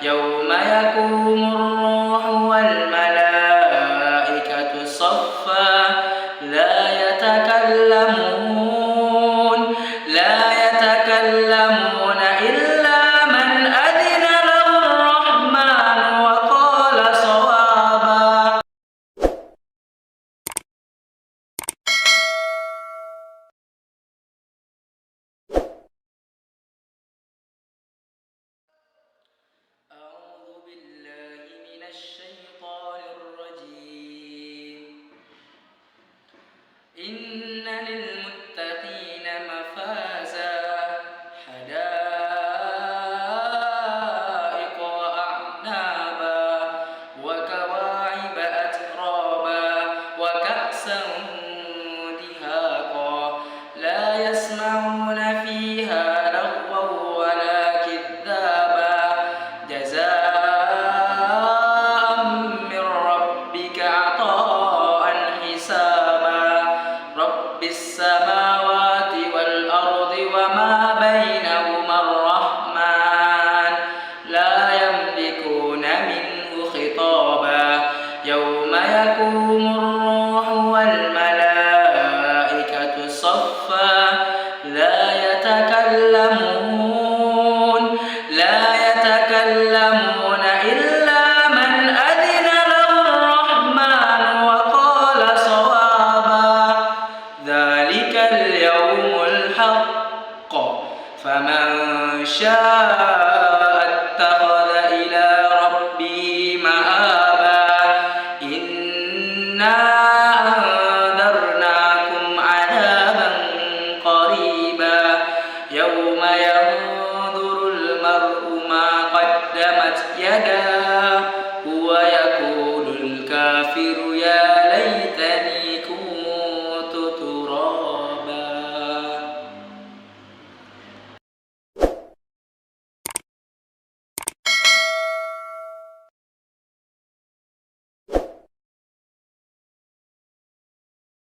يوم يقوم الروح والملائكة صفا لا يتكلمون إلا من أذن له الرحمن وقال صوابا. أعوذ بالله من الشيطان الرجيم. إن للمتقين مفازا حدائق وأعنابا وكواعب أترابا وكأسا دهاقا لا يسمعون فيها لغوا ولا كذابا جزاء من ربك عطاء حسابا رب السماوات والأرض وما بينهما الرحمن لا يملكون منه خطابا يوم يقوم الروح والملائكة صفا لا يتكلمون إلا من أذن له الرحمن وقال صوابا ذلك اليوم الحق فمن شاء اتخذ إلى ربه مآبا إنا أنذرناكم عذابا قريبا يوم ينظر المرء ما قدمت يداه